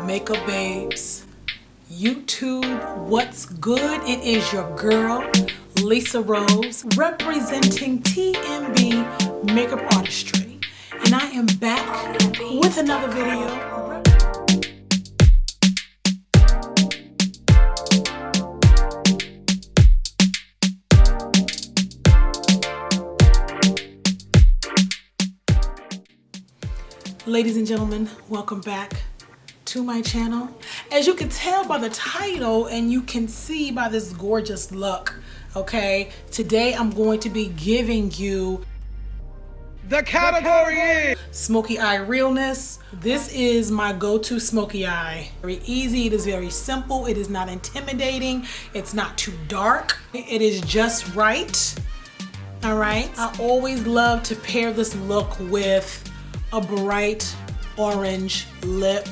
Makeup babes, YouTube, what's good? It is your girl, Lisa Rose, representing TMB Makeup Artistry. And I am back with another video. Ladies and gentlemen, welcome back to my channel. As you can tell by the title and you can see by this gorgeous look, okay, today I'm going to be giving you the category is Smoky Eye Realness. This is my go-to smoky eye. Very easy, it is very simple, it is not intimidating, it's not too dark, it is just right. All right, I always love to pair this look with a bright orange lip.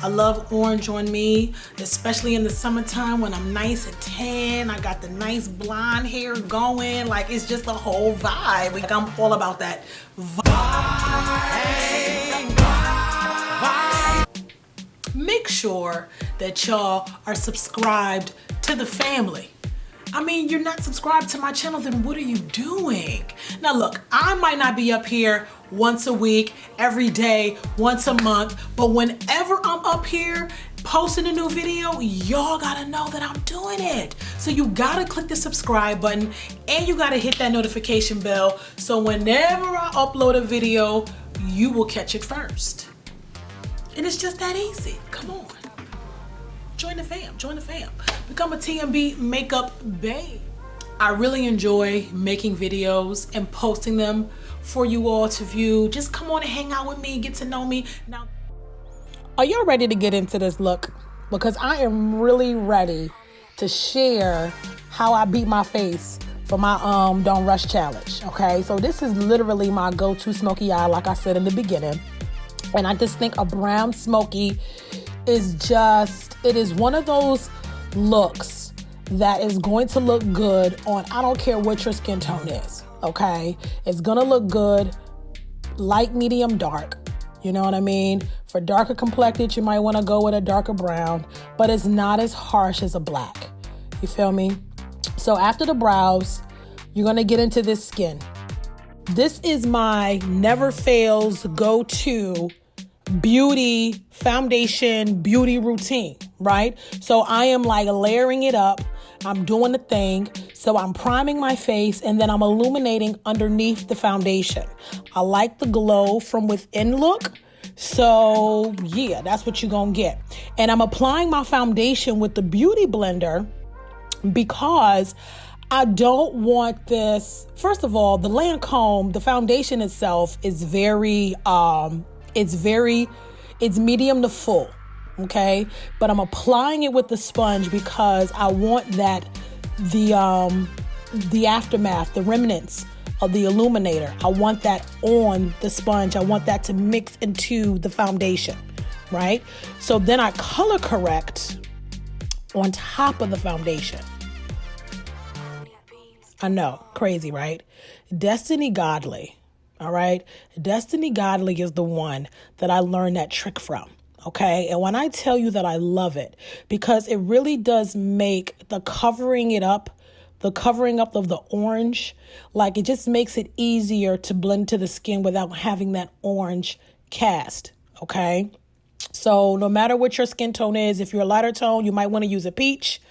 I love orange on me, especially in the summertime when I'm nice and tan. I got the nice blonde hair going. Like, it's just a whole vibe. Like, I'm all about that vibe. Make sure that y'all are subscribed to the family. I mean, you're not subscribed to my channel, then what are you doing? Now look, I might not be up here once a week, every day, once a month, but whenever I'm up here posting a new video, y'all gotta know that I'm doing it. So you gotta click the subscribe button and you gotta hit that notification bell so whenever I upload a video, you will catch it first. And it's just that easy, come on. Join the fam, join the fam. Become a TMB makeup babe. I really enjoy making videos and posting them for you all to view. Just come on and hang out with me, get to know me. Now, are y'all ready to get into this look? Because I am really ready to share how I beat my face for my Don't Rush challenge, okay? So this is literally my go-to smoky eye, like I said in the beginning. And I just think a brown smoky is just, it is one of those looks that is going to look good on, I don't care what your skin tone is, okay? It's gonna look good, light, medium, dark. You know what I mean? For darker complected, you might wanna go with a darker brown, but it's not as harsh as a black. You feel me? So after the brows, you're gonna get into this skin. This is my never fails go-to beauty foundation beauty routine, right? So I am like layering it up. I'm doing the thing. So I'm priming my face and then I'm illuminating underneath the foundation. I like the glow from within look. So yeah, that's what you're gonna get. And I'm applying my foundation with the beauty blender because I don't want this. First of all, the Lancome, the foundation itself is very, it's medium to full, okay? But I'm applying it with the sponge because I want that, the aftermath, the remnants of the illuminator, I want that on the sponge. I want that to mix into the foundation, right? So then I color correct on top of the foundation. I know, crazy, right? Destiny Godly. All right. Destiny Godly is the one that I learned that trick from. Okay. And when I tell you that I love it, because it really does make the covering up of the orange, like it just makes it easier to blend to the skin without having that orange cast. Okay. So no matter what your skin tone is, if you're a lighter tone, you might want to use a peach,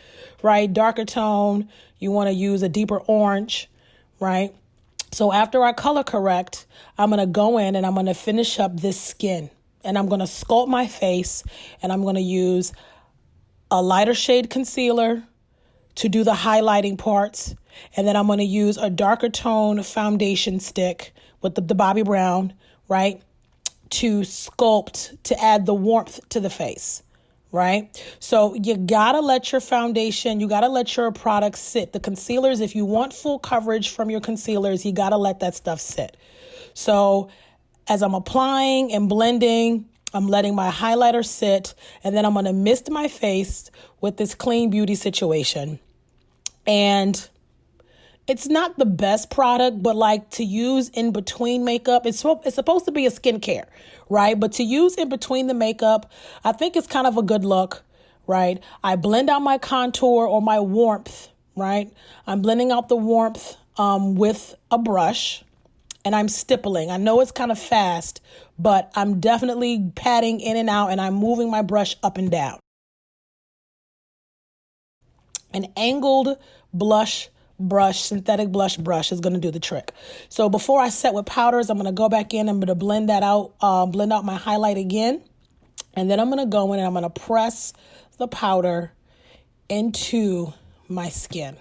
right? Darker tone, you want to use a deeper orange, right? So after I color correct, I'm going to go in and I'm going to finish up this skin. And I'm going to sculpt my face and I'm going to use a lighter shade concealer to do the highlighting parts. And then I'm going to use a darker tone foundation stick with the Bobbi Brown, right? To sculpt, to add the warmth to the face. Right? So you gotta let your foundation, you gotta let your product sit. The concealers, if you want full coverage from your concealers, you gotta let that stuff sit. So as I'm applying and blending, I'm letting my highlighter sit, and then I'm gonna mist my face with this clean beauty situation. And It's not the best product, but like to use in between makeup, it's supposed to be a skincare, right? But to use in between the makeup, I think it's kind of a good look, right? I blend out my contour or my warmth, right? I'm blending out the warmth with a brush, and I'm stippling. I know it's kind of fast, but I'm definitely patting in and out, and I'm moving my brush up and down. An angled blush brush, synthetic blush brush is going to do the trick. So before I set with powders, I'm going to go back in. I'm going to blend that out, blend out my highlight again. And then I'm going to go in and I'm going to press the powder into my skin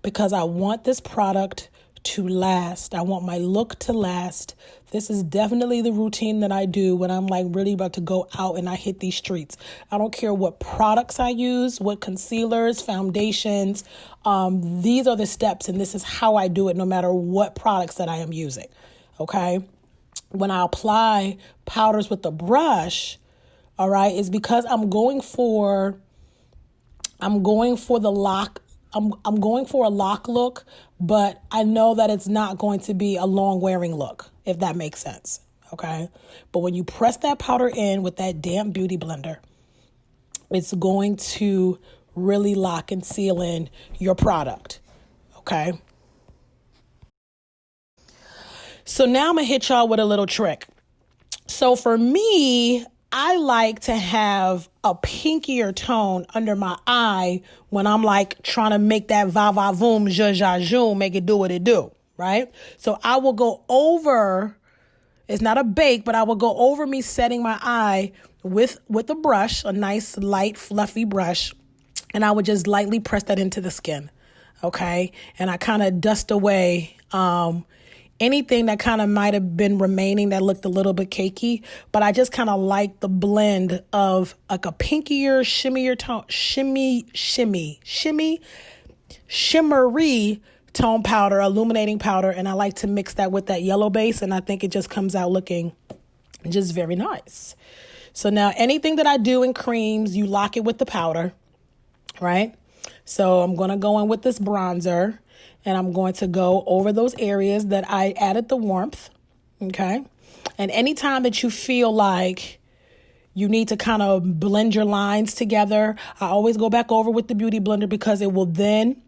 because I want this product to last. I want my look to last. This is definitely the routine that I do when I'm like really about to go out and I hit these streets. I don't care what products I use, what concealers, foundations. These are the steps, and this is how I do it no matter what products that I am using. Okay. When I apply powders with the brush, all right, is because I'm going for the lock. I'm going for a lock look, but I know that it's not going to be a long wearing look, if that makes sense, okay? But when you press that powder in with that damp beauty blender, it's going to really lock and seal in your product, okay? So now I'm going to hit y'all with a little trick. So for me, I like to have a pinkier tone under my eye when I'm like trying to make that va-va-voom, zha-zha-zoom, make it do what it do, right? So I will go over, it's not a bake, but I will go over me setting my eye with a brush, a nice light fluffy brush, and I would just lightly press that into the skin, okay? And I kind of dust away anything that kind of might have been remaining that looked a little bit cakey, but I just kind of like the blend of like a pinkier, shimmier tone, shimmery tone powder, illuminating powder, and I like to mix that with that yellow base, and I think it just comes out looking just very nice. So now anything that I do in creams, you lock it with the powder, right? So I'm going to go in with this bronzer, and I'm going to go over those areas that I added the warmth, okay? And anytime that you feel like you need to kind of blend your lines together, I always go back over with the Beauty Blender because it will then,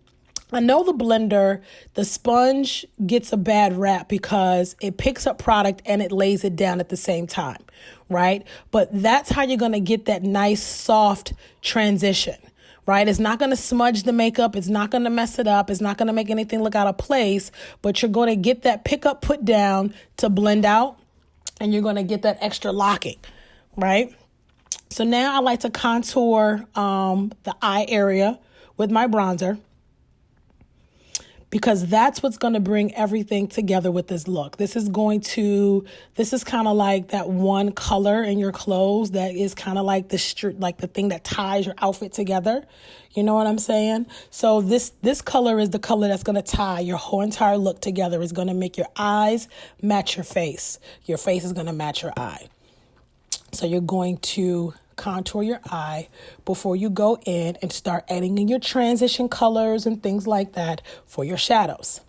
I know the blender, the sponge gets a bad rap because it picks up product and it lays it down at the same time, right? But that's how you're going to get that nice, soft transition. Right? It's not going to smudge the makeup. It's not going to mess it up. It's not going to make anything look out of place, but you're going to get that pick up, put down to blend out, and you're going to get that extra locking, right? So now I like to contour the eye area with my bronzer because that's what's going to bring everything together with this look. This is kind of like that one color in your clothes that is kind of like the thing that ties your outfit together. You know what I'm saying? So this color is the color that's going to tie your whole entire look together. It's going to make your eyes match your face. Your face is going to match your eye. So you're going to contour your eye before you go in and start adding in your transition colors and things like that for your shadows.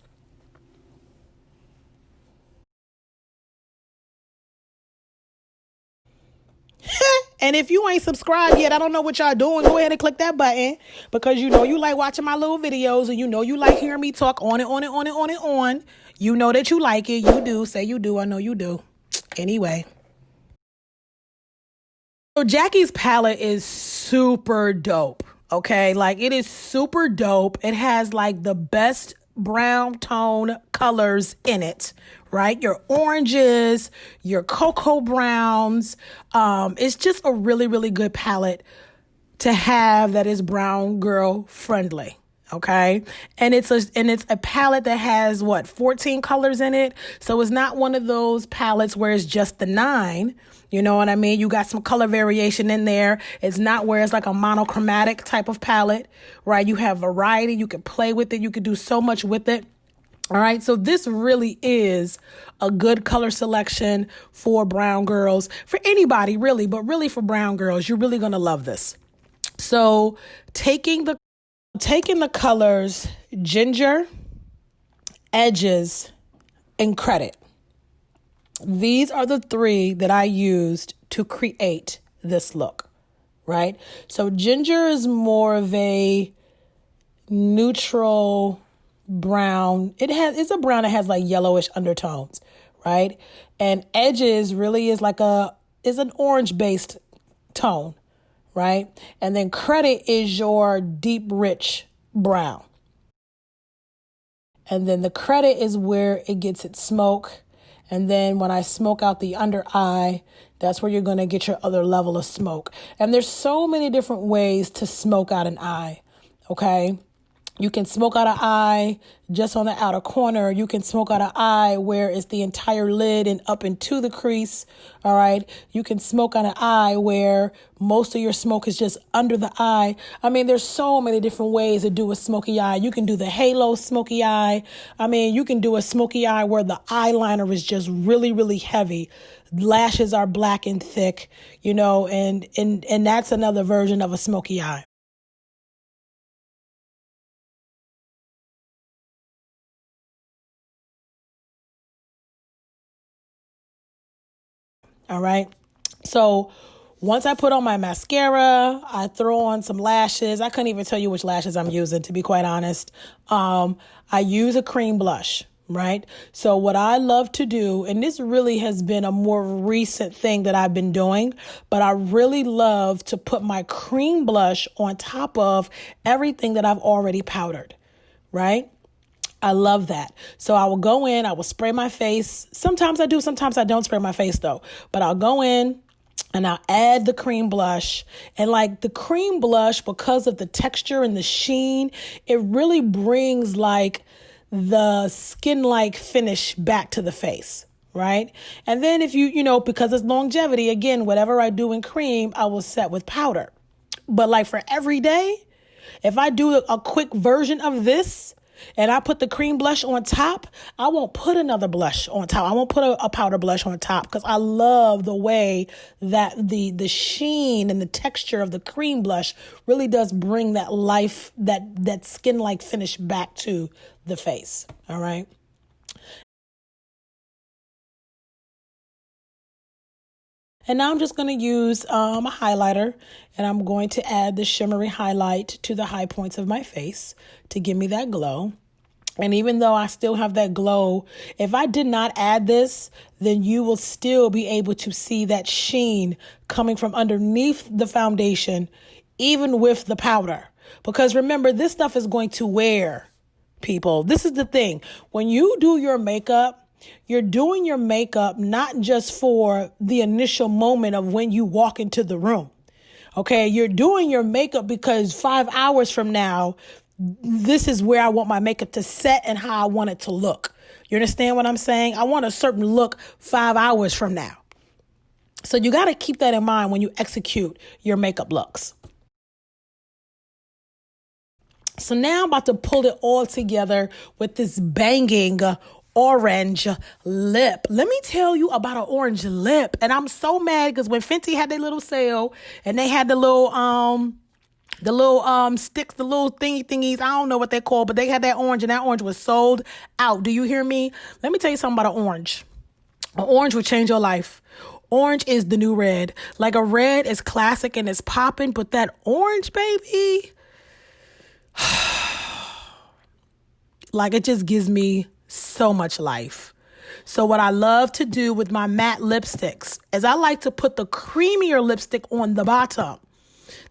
And if you ain't subscribed yet, I don't know what y'all doing. Go ahead and click that button because you know you like watching my little videos and you know you like hearing me talk on it, on it, on it, on it, on. You know that you like it. You do. Say you do. I know you do. Anyway. So Jackie's palette is super dope, okay? Like, it is super dope. It has, like, the best brown tone colors in it, right? Your oranges, your cocoa browns. It's just a really, really good palette to have that is brown girl friendly. Okay. And it's a palette that has 14 colors in it. So it's not one of those palettes where it's just the 9. You know what I mean? You got some color variation in there. It's not where it's like a monochromatic type of palette, right? You have variety. You can play with it. You can do so much with it. All right. So this really is a good color selection for brown girls, for anybody really, but really for brown girls. You're really going to love this. So taking the colors ginger, edges, and credit. These are the three that I used to create this look, right? So ginger is more of a neutral brown. It's a brown that has like yellowish undertones, right? And edges really is an orange based tone, right? And then credit is your deep, rich brown. And then the credit is where it gets its smoke. And then when I smoke out the under eye, that's where you're going to get your other level of smoke. And there's so many different ways to smoke out an eye, okay? You can smoke out an eye just on the outer corner. You can smoke out an eye where it's the entire lid and up into the crease, all right? You can smoke out an eye where most of your smoke is just under the eye. I mean, there's so many different ways to do a smoky eye. You can do the halo smoky eye. I mean, you can do a smoky eye where the eyeliner is just really, really heavy. Lashes are black and thick, you know, and that's another version of a smoky eye. All right. So once I put on my mascara, I throw on some lashes. I couldn't even tell you which lashes I'm using, to be quite honest. I use a cream blush, right? So what I love to do, and this really has been a more recent thing that I've been doing, but I really love to put my cream blush on top of everything that I've already powdered, right? I love that. So I will go in, I will spray my face. Sometimes I do, sometimes I don't spray my face though. But I'll go in and I'll add the cream blush. And like the cream blush, because of the texture and the sheen, it really brings like the skin-like finish back to the face, right? And then if you know, because it's longevity, again, whatever I do in cream, I will set with powder. But like for every day, if I do a quick version of this, and I put the cream blush on top, I won't put another blush on top. I won't put a powder blush on top because I love the way that the sheen and the texture of the cream blush really does bring that life, that skin-like finish back to the face. All right. And now I'm just going to use a highlighter, and I'm going to add the shimmery highlight to the high points of my face to give me that glow. And even though I still have that glow, if I did not add this, then you will still be able to see that sheen coming from underneath the foundation, even with the powder. Because remember, this stuff is going to wear, people. This is the thing. When you do your makeup, you're doing your makeup not just for the initial moment of when you walk into the room. Okay, you're doing your makeup because 5 hours from now, this is where I want my makeup to set and how I want it to look. You understand what I'm saying? I want a certain look 5 hours from now. So you got to keep that in mind when you execute your makeup looks. So now I'm about to pull it all together with this banging orange lip. Let me tell you about an orange lip. And I'm so mad because when Fenty had their little sale and they had the little sticks, the little thingies, I don't know what they're called, but they had that orange and that orange was sold out. Do you hear me? Let me tell you something about an orange. An orange will change your life. Orange is the new red. Like a red is classic and it's popping, but that orange, baby, like it just gives me so much life. So what I love to do with my matte lipsticks is I like to put the creamier lipstick on the bottom.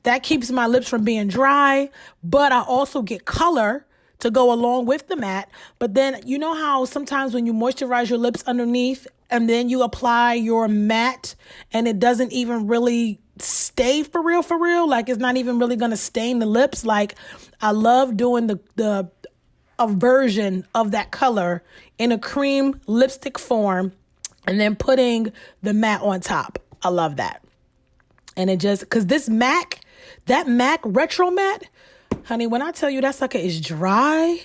That keeps my lips from being dry, but I also get color to go along with the matte. But then you know how sometimes when you moisturize your lips underneath and then you apply your matte and it doesn't even really stay for real, like it's not even really going to stain the lips. Like I love doing a version of that color in a cream lipstick form and then putting the matte on top. I love that. And it just, because that MAC Retro Matte, honey, when I tell you that sucker is dry,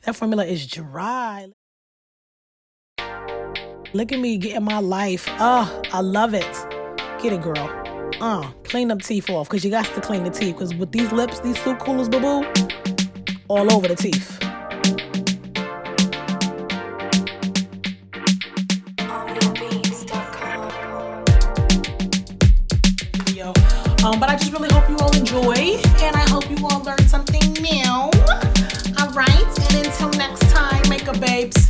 that formula is dry. Look at me getting my life. Oh, I love it. Get it, girl. Clean them teeth off because you got to clean the teeth because with these lips, these soup coolers, boo-boo, all over the teeth. just really hope you all enjoy, and I hope you all learned something new. All right, and until next time, makeup babes.